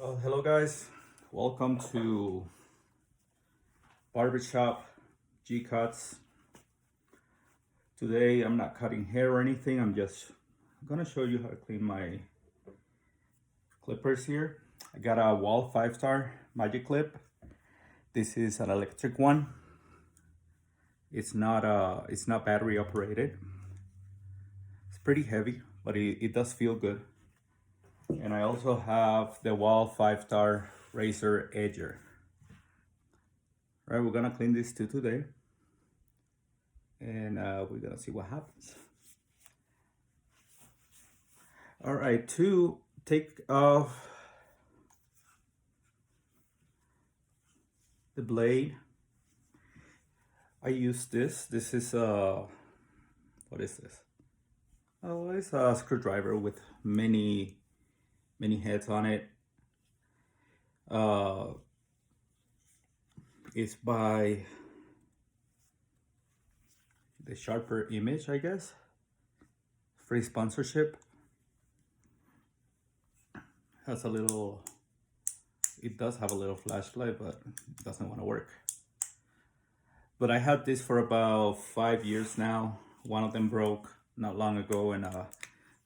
Well, hello guys. Welcome to Barbershop G-CUTZ. Today I'm not cutting hair or anything. I'm gonna show you how to clean my clippers here. I got a Wahl 5-star magic clip. This is an electric one. It's not battery operated. It's pretty heavy, but it does feel good. And I also have the Wahl 5-star razor edger. All right, we're gonna clean these two today, and we're gonna see what happens. All right, to take off the blade, I use this. This is what is this? Oh, it's a screwdriver with many heads on it. It's by the Sharper Image, I guess. Free sponsorship. Has a little, it does have a little flashlight, but it doesn't want to work. But I had this for about 5 years now. One of them broke not long ago, and I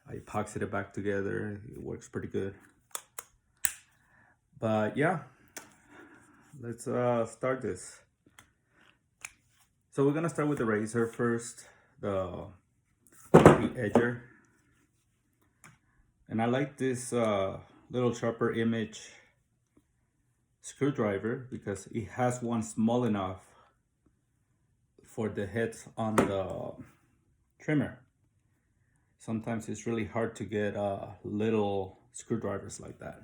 epoxied it back together. It works pretty good. But yeah, let's start this. So we're gonna start with the razor first, the edger. And I like this little Sharper Image screwdriver because it has one small enough for the heads on the trimmer. Sometimes it's really hard to get little screwdrivers like that.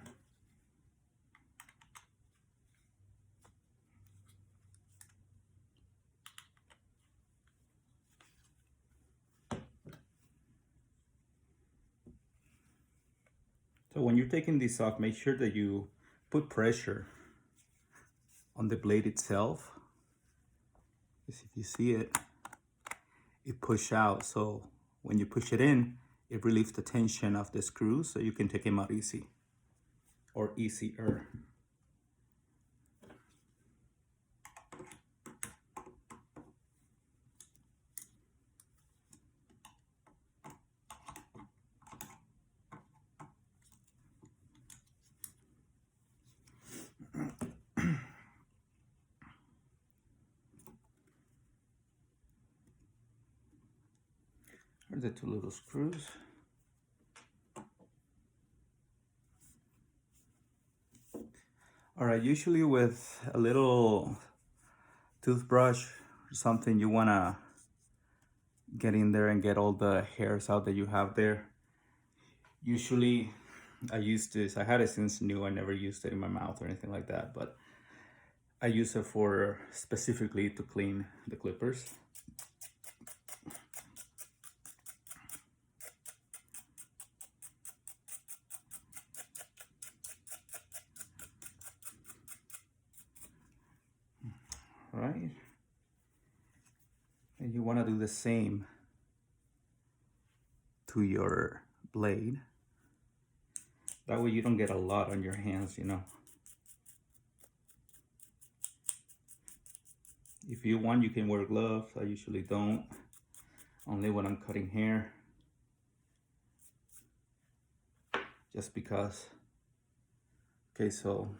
So when you're taking this off, make sure that you put pressure on the blade itself. Because if you see it, it pushes out. So when you push it in, it relieves the tension of the screws so you can take them out easy or easier. Here's the two little screws. All right, usually with a little toothbrush or something, you wanna get in there and get all the hairs out that you have there. Usually I use this, I had it since new, I never used it in my mouth or anything like that, but I use it for specifically to clean the clippers. Right? And you want to do the same to your blade. That way you don't get a lot on your hands, you know. If you want, you can wear gloves. I usually don't, only when I'm cutting hair. Just because. Okay, so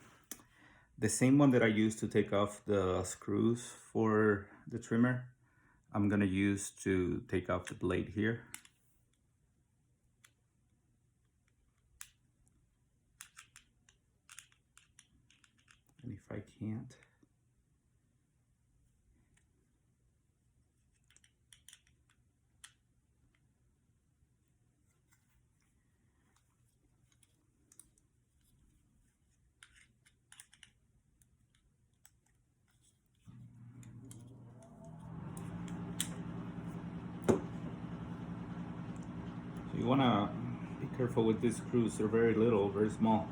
the same one that I used to take off the screws for the trimmer, I'm gonna use to take off the blade here. And if I can't, so you wanna be careful with these screws. They're very little, very small.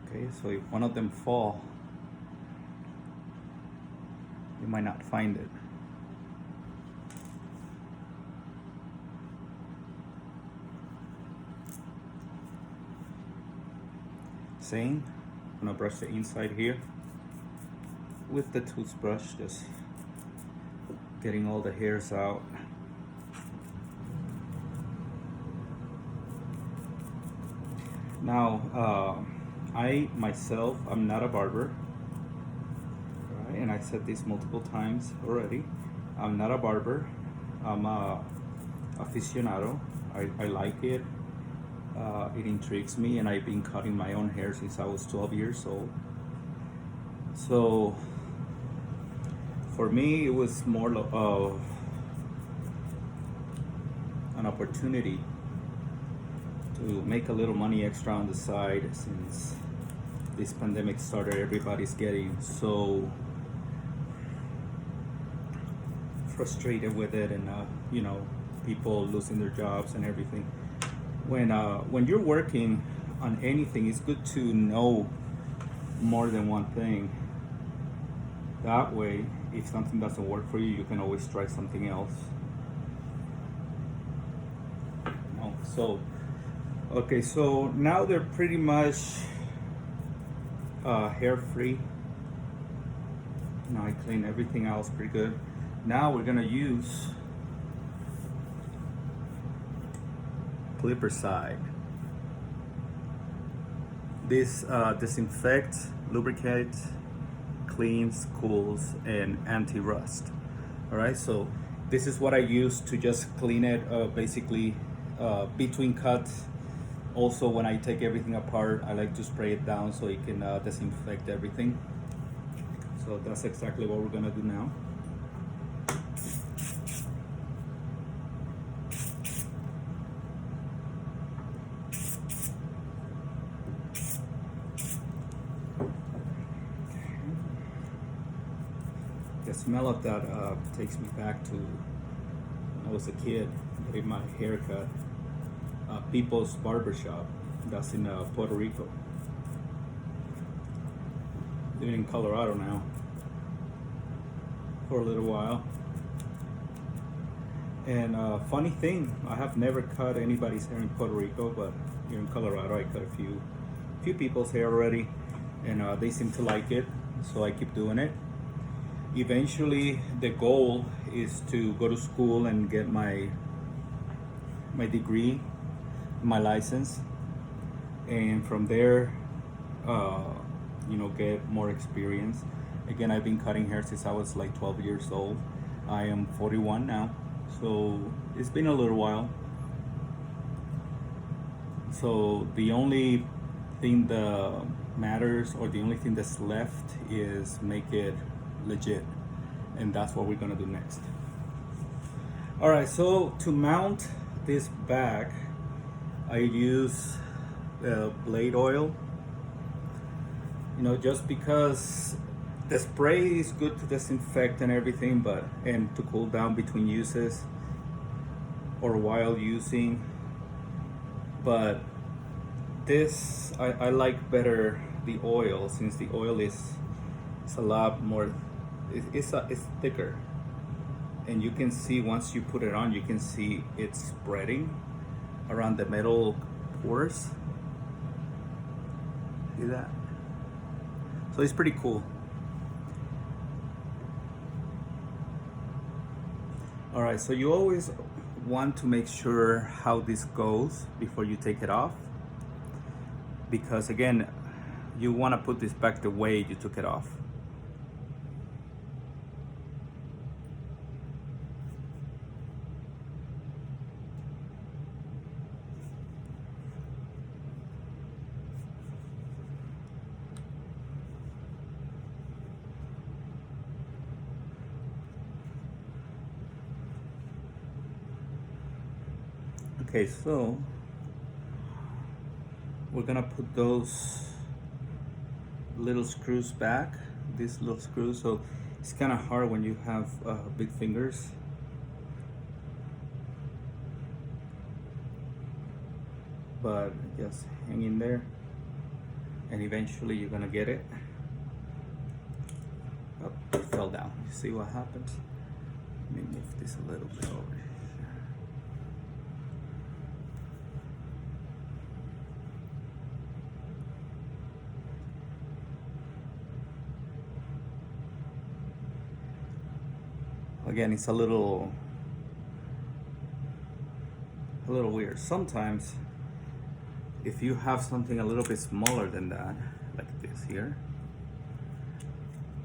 Okay, so if one of them fall, you might not find it. Same. I'm gonna brush the inside here with the toothbrush, just getting all the hairs out. Now, I myself, I'm not a barber, right? And I said this multiple times already. I'm not a barber. I'm a aficionado. I like it. It intrigues me, and I've been cutting my own hair since I was 12 years old. So for me, it was more of an opportunity to make a little money extra on the side. Since this pandemic started, everybody's getting so frustrated with it, and you know, people losing their jobs and everything. When you're working on anything, it's good to know more than one thing. That way, if something doesn't work for you, you can always try something else. So okay, so now they're pretty much hair free. Now I clean everything else pretty good. Now we're gonna use clipper side. This disinfects, lubricates, cleans, cools, and anti-rust. All right, so this is what I use to just clean it, basically between cuts. Also, when I take everything apart, I like to spray it down so it can disinfect everything. So that's exactly what we're gonna do now. The smell of that takes me back to when I was a kid getting my hair cut. People's Barbershop, that's in Puerto Rico. Living in Colorado now for a little while. And funny thing, I have never cut anybody's hair in Puerto Rico, but here in Colorado I cut a few people's hair already, and they seem to like it, so I keep doing it. Eventually the goal is to go to school and get my degree, my license, and from there you know, get more experience. Again, I've been cutting hair since I was like 12 years old. I am 41 now, so it's been a little while. So the only thing that matters, or the only thing that's left, is make it legit, and that's what we're gonna do next. All right, so to mount this bag, I use blade oil. You know, just because the spray is good to disinfect and everything, and to cool down between uses or while using, but this I like better the oil, since the oil is a lot more, it's thicker, and you can see once you put it on, you can see it spreading around the metal pores. See that? So it's pretty cool. All right, so you always want to make sure how this goes before you take it off, because again, you want to put this back the way you took it off. Okay, so we're gonna put those little screws back, these little screws. So it's kind of hard when you have big fingers. But just hang in there, and eventually you're gonna get it. Oh, it fell down. You see what happens? Let me move this a little bit over here. again, it's a little weird. Sometimes if you have something a little bit smaller than that, like this here,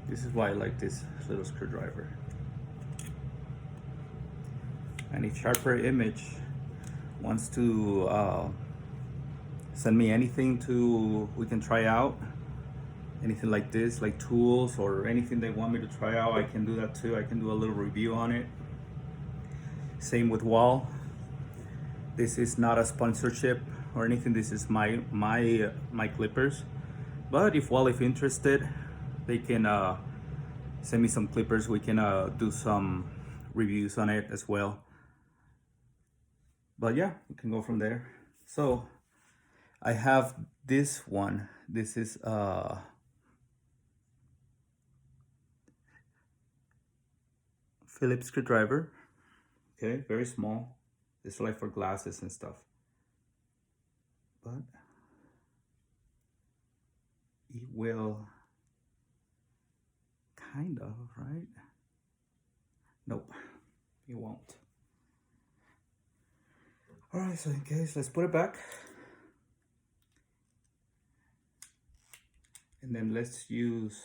this is why I like this little screwdriver. And if Sharper Image wants to send me anything we can try out, anything like this, like tools or anything they want me to try out, I can do that too. I can do a little review on it. Same with Wahl. This is not a sponsorship or anything. This is my clippers. But if Wahl is interested, they can send me some clippers. We can do some reviews on it as well. But yeah, we can go from there. So I have this one. This is Phillips screwdriver. Okay, very small. This is like for glasses and stuff. But it will kind of, right? Nope, it won't. All right, so in case, let's put it back. And then let's use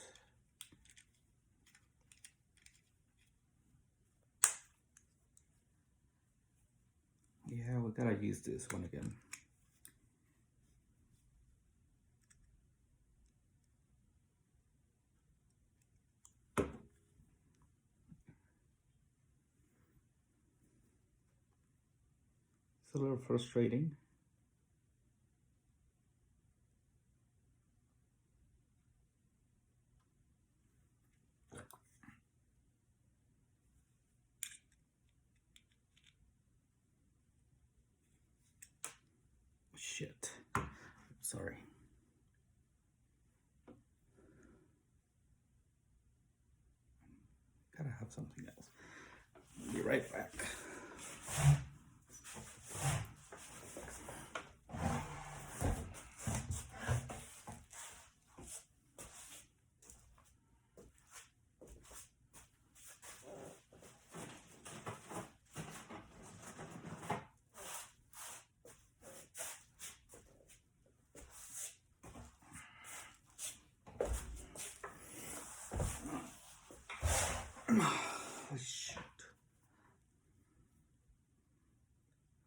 yeah, we gotta use this one again. It's a little frustrating. Shit. Sorry. Gotta have something else. I'll be right back. Oh, shit.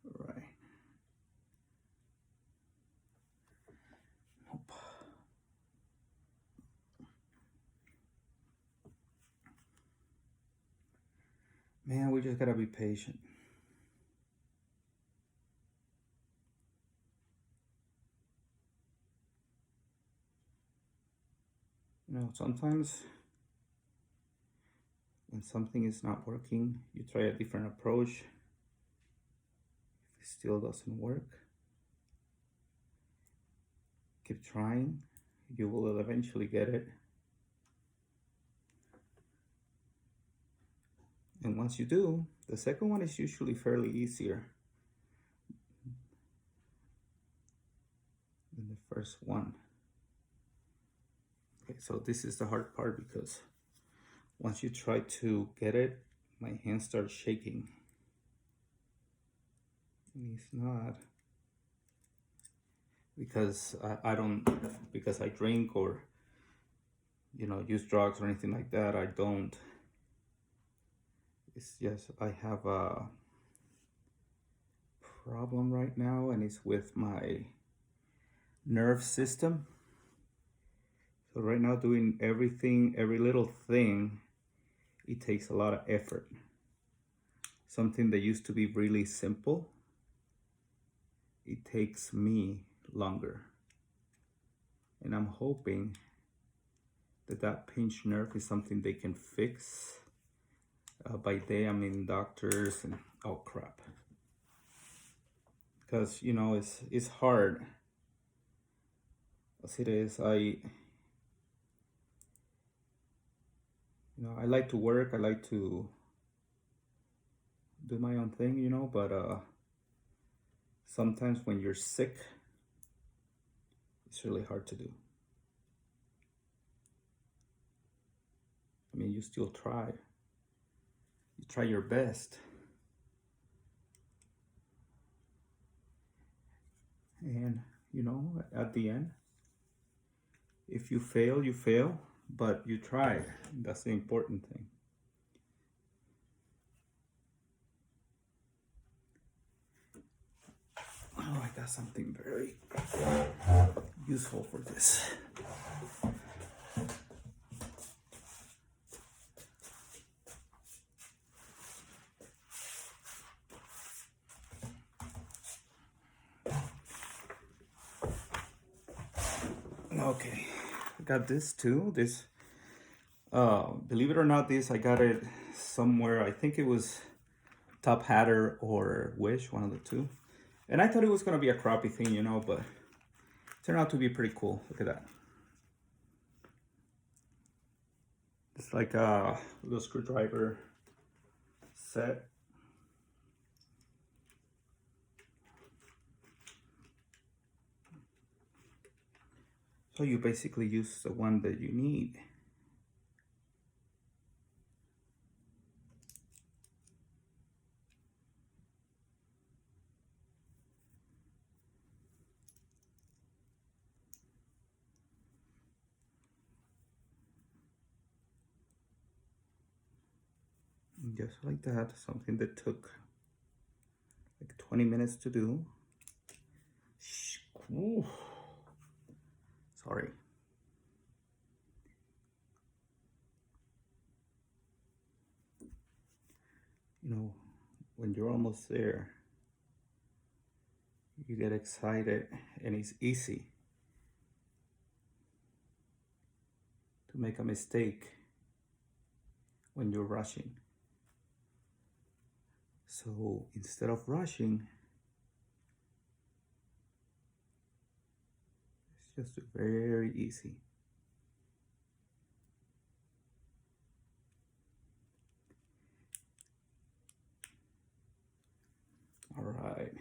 All right. Nope. Man, we just gotta be patient. You know, sometimes when something is not working, you try a different approach. If it still doesn't work, keep trying. You will eventually get it. And once you do, the second one is usually fairly easier than the first one. Okay, so this is the hard part because once you try to get it, my hand starts shaking. And it's not because I don't, because I drink or, you know, use drugs or anything like that. I don't. It's just, I have a problem right now, and it's with my nerve system. So right now, doing everything, every little thing, it takes a lot of effort. Something that used to be really simple, it takes me longer. And I'm hoping that that pinched nerve is something they can fix. By day, I mean doctors and oh crap. Because, you know, it's hard. As it is, I like to work, I like to do my own thing, you know, but sometimes when you're sick, it's really hard to do. I mean, you still try, you try your best. And you know, at the end, if you fail, you fail, but you tried. That's the important thing. Oh, I got something very useful for this. Okay, I got this too. This, believe it or not, this I got it somewhere. I think it was Top Hatter or Wish, one of the two. And I thought it was gonna be a crappy thing, you know, but it turned out to be pretty cool. Look at that. It's like a little screwdriver set. So you basically use the one that you need. And just like that, something that took like 20 minutes to do. Ooh. Sorry. You know, when you're almost there, you get excited, and it's easy to make a mistake when you're rushing. So instead of rushing, it's just very easy. All right.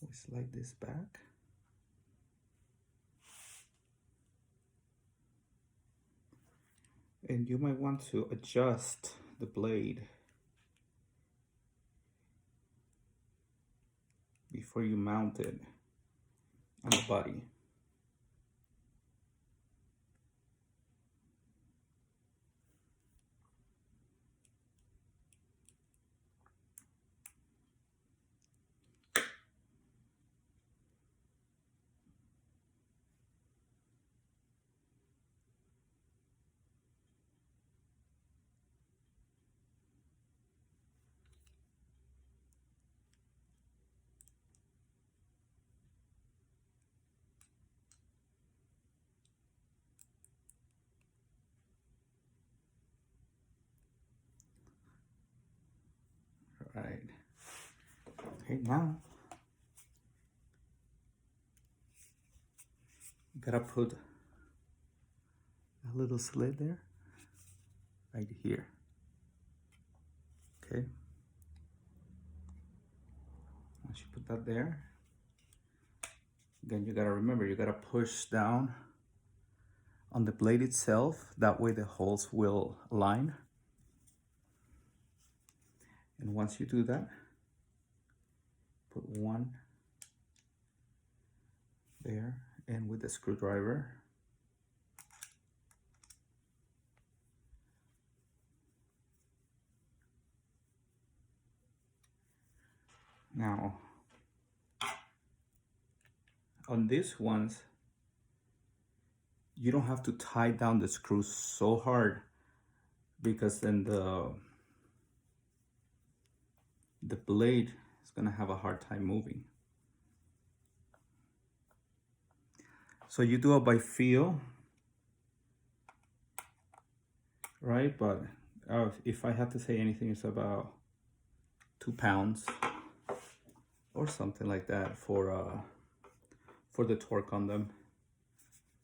We slide this back. And you might want to adjust the blade before you mount it on the body. All right. Okay, now you gotta put a little slit there, right here. Okay. Once you put that there, again, you gotta remember, you gotta push down on the blade itself. That way the holes will align. And once you do that, put one there, and with the screwdriver, now on these ones, you don't have to tie down the screws so hard, because then the blade is gonna have a hard time moving. So you do it by feel, right? But if I had to say anything, it's about 2 pounds or something like that for the torque on them.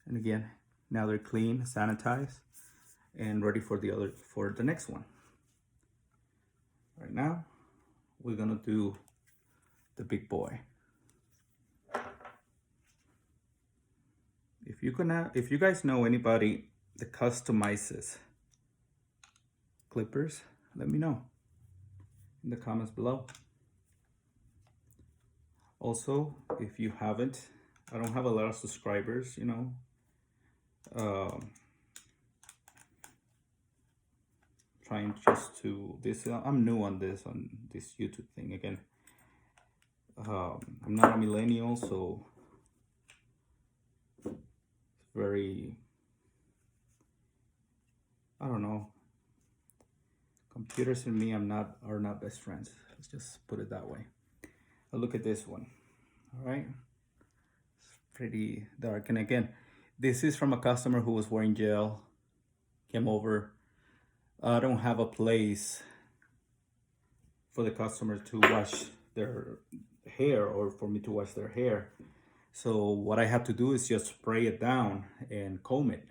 And again, now they're clean, sanitized, and ready for the next one. Right now, we're gonna do the big boy. If you guys know anybody the customizes clippers, let me know in the comments below. Also, if you haven't, I don't have a lot of subscribers, you know. Trying just to this. I'm new on this YouTube thing again. I'm not a millennial, so it's very, I don't know. Computers and me are not best friends. Let's just put it that way. But look at this one. All right, it's pretty dark. And again, this is from a customer who was wearing gel. Came over. I don't have a place for the customer to wash their hair or for me to wash their hair. So what I have to do is just spray it down and comb it.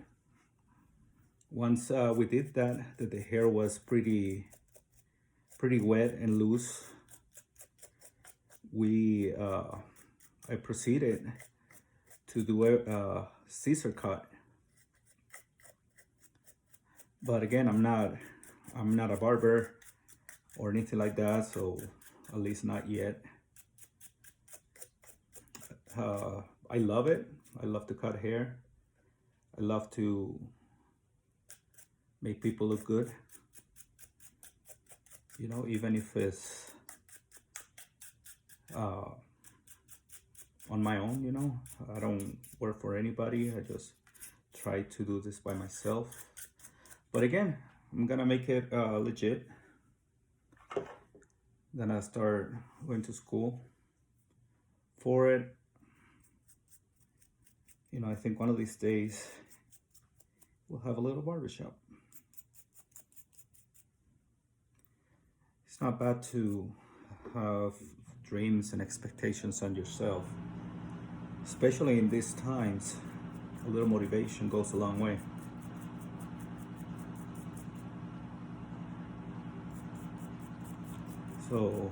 Once we did that the hair was pretty wet and loose, I proceeded to do a scissor cut. But again, I'm not a barber or anything like that, so at least not yet. I love it. I love to cut hair. I love to make people look good. You know, even if it's on my own, you know. I don't work for anybody. I just try to do this by myself. But again, I'm gonna make it legit. Then I start going to school for it. You know, I think one of these days we'll have a little barbershop. It's not bad to have dreams and expectations on yourself, especially in these times. A little motivation goes a long way. So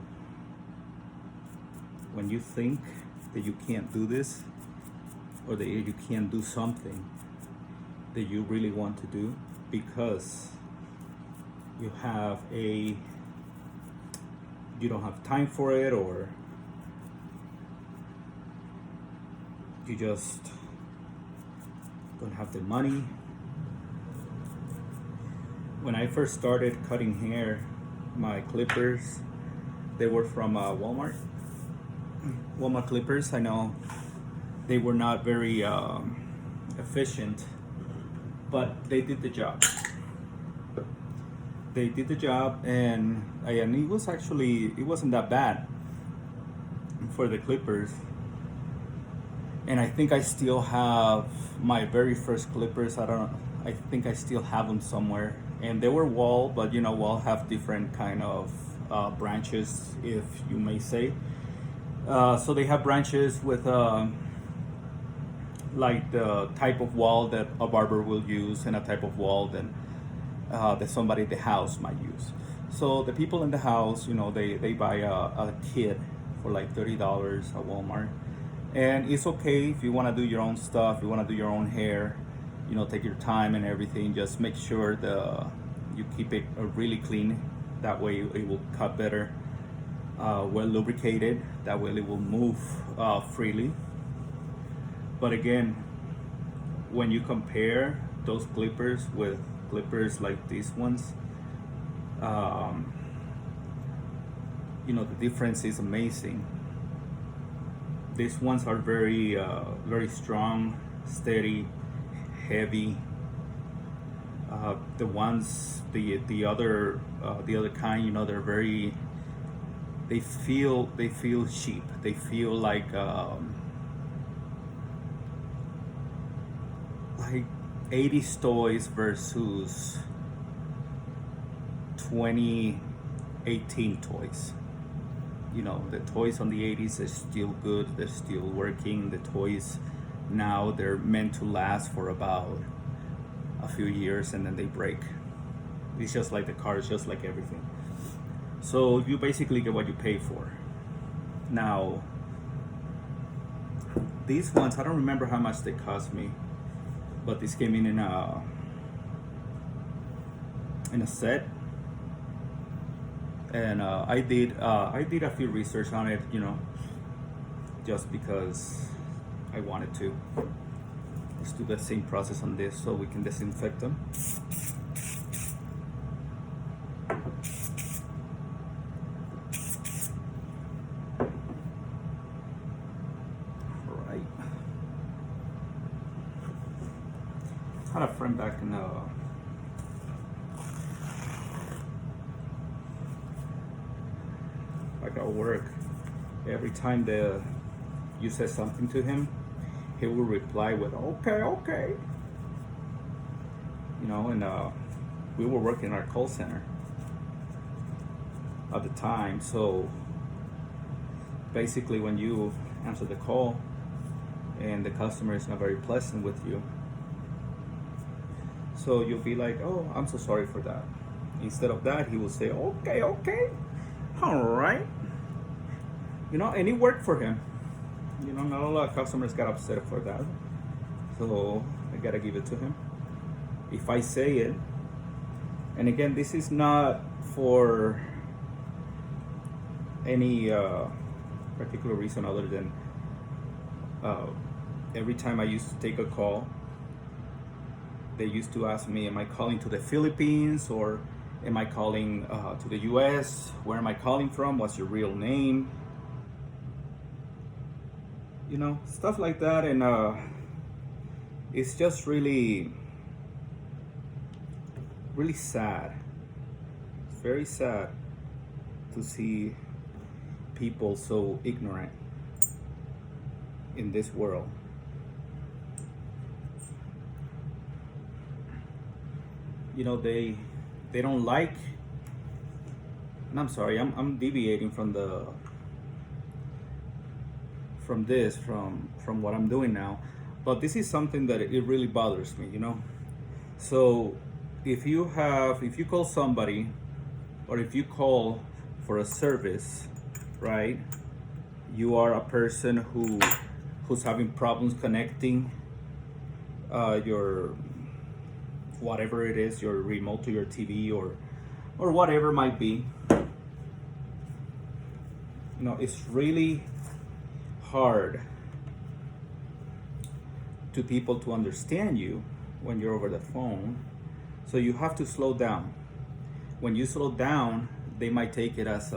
when you think that you can't do this, or that you can't do something that you really want to do because you don't have time for it, or you just don't have the money. When I first started cutting hair, my clippers, they were from Walmart clippers. I know they were not very efficient, but they did the job. They did the job, and it wasn't that bad for the clippers. And I think I still have my very first clippers. I think I still have them somewhere. And they were Wahl, but you know, Wahl have different kind of branches, if you may say. So they have branches with like the type of Wahl that a barber will use, and a type of Wahl that somebody in the house might use. So the people in the house, you know, they buy a kit for like $30 at Walmart. And it's okay if you want to do your own stuff, you want to do your own hair, you know, take your time and everything. Just make sure you keep it really clean. That way it will cut better, well lubricated. That way it will move freely. But again, when you compare those clippers with clippers like these ones, you know, the difference is amazing. These ones are very strong, steady, heavy. The other kind, you know, they feel cheap. They feel like 80s toys versus 2018 toys. You know, the toys on the 80s are still good, they're still working. The toys now, they're meant to last for about a few years and then they break. It's just like the cars, just like everything. So you basically get what you pay for. Now, these ones, I don't remember how much they cost me, but this came in a in a set, and I did a few research on it, just because I wanted to. Let's do the same process on this so we can disinfect them. All right. Had a friend back in like at work. Every time you say something to him, he will reply with "Okay, okay." And we were working in our call center at the time, so basically when you answer the call and the customer is not very pleasant with you, so you'll be like, "Oh, I'm so sorry for that." Instead of that, he will say, "Okay, okay, all right." And it worked for him. Not a lot of customers got upset for that, so I gotta give it to him. If I say it, and again, this is not for any particular reason other than every time I used to take a call, they used to ask me, am I calling to the Philippines or am I calling to the US? Where am I calling from? What's your real name? Stuff like that. And it's just really, really sad. It's very sad to see people so ignorant in this world. They don't like, and I'm sorry, I'm deviating from what I'm doing now, but this is something that it really bothers me. So if you call somebody, or if you call for a service, right, you are a person who's having problems connecting your whatever it is, your remote to your TV or whatever it might be. It's really hard to people to understand you when you're over the phone. So you have to slow down. When you slow down, they might take it as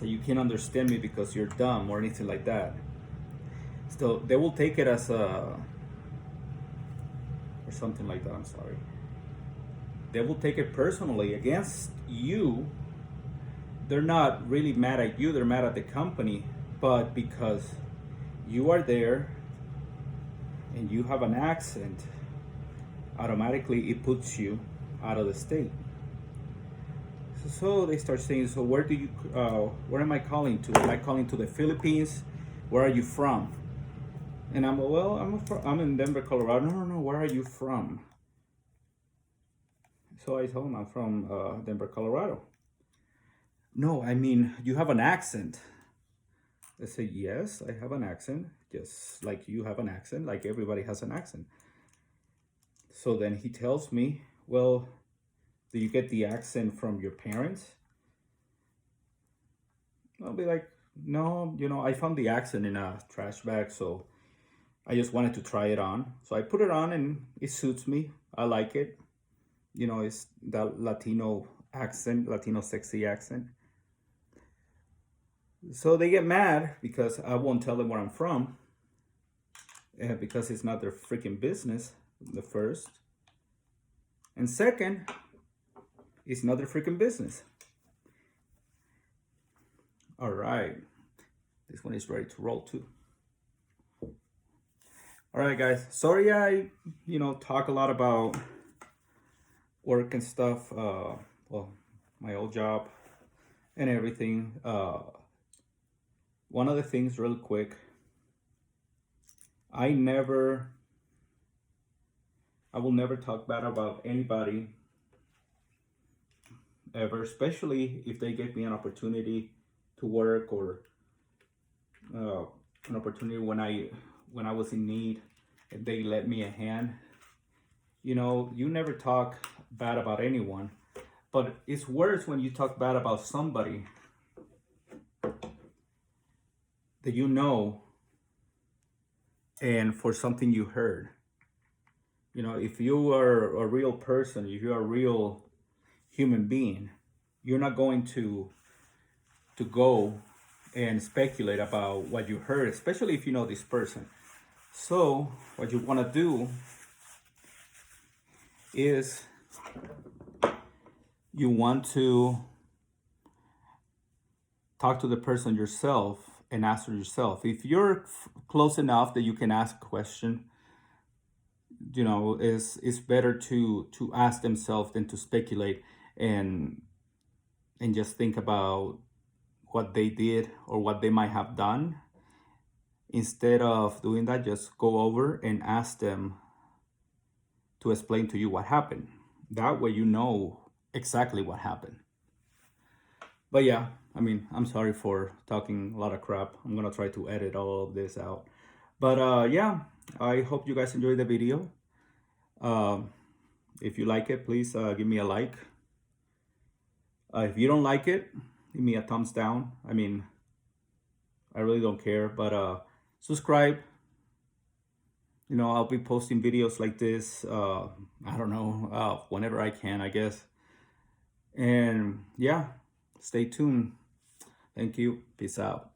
you can't understand me because you're dumb or anything like that. So they will take it as or something like that. I'm sorry. They will take it personally against you. They're not really mad at you. They're mad at the company. But because you are there and you have an accent, automatically it puts you out of the state. So they start saying, so where am I calling to? Am I calling to the Philippines? Where are you from? And I'm in Denver, Colorado. No, where are you from? So I told him I'm from Denver, Colorado. No, I mean, you have an accent. I say, yes, I have an accent, just like you have an accent, like everybody has an accent. So then he tells me, well, do you get the accent from your parents? I'll be like, no, I found the accent in a trash bag, so I just wanted to try it on. So I put it on and it suits me. I like it. It's that Latino accent, Latino sexy accent. So they get mad because I won't tell them where I'm from, because it's not their freaking business, the first. And second, it's not their freaking business. All right. This one is ready to roll too. All right, guys. Sorry I, talk a lot about work and stuff. My old job and everything. One of the things real quick, I will never talk bad about anybody ever, especially if they give me an opportunity to work or an opportunity when I was in need and they lent me a hand. You never talk bad about anyone, but it's worse when you talk bad about somebody that you know and for something you heard. You know, if you are a real person, if you're a real human being, you're not going to go and speculate about what you heard, especially if you know this person. So what you want to do is you want to talk to the person yourself and answer yourself. If you're close enough that you can ask a question, you know, it's better to ask themselves than to speculate and just think about what they did or what they might have done. Instead of doing that, just go over and ask them to explain to you what happened. That way you know exactly what happened. But yeah, I mean, I'm sorry for talking a lot of crap. I'm gonna try to edit all of this out. But yeah, I hope you guys enjoyed the video. If you like it, please give me a like. If you don't like it, give me a thumbs down. I mean, I really don't care, but subscribe. You know, I'll be posting videos like this, I don't know, whenever I can, I guess. And yeah, stay tuned. Thank you. Peace out.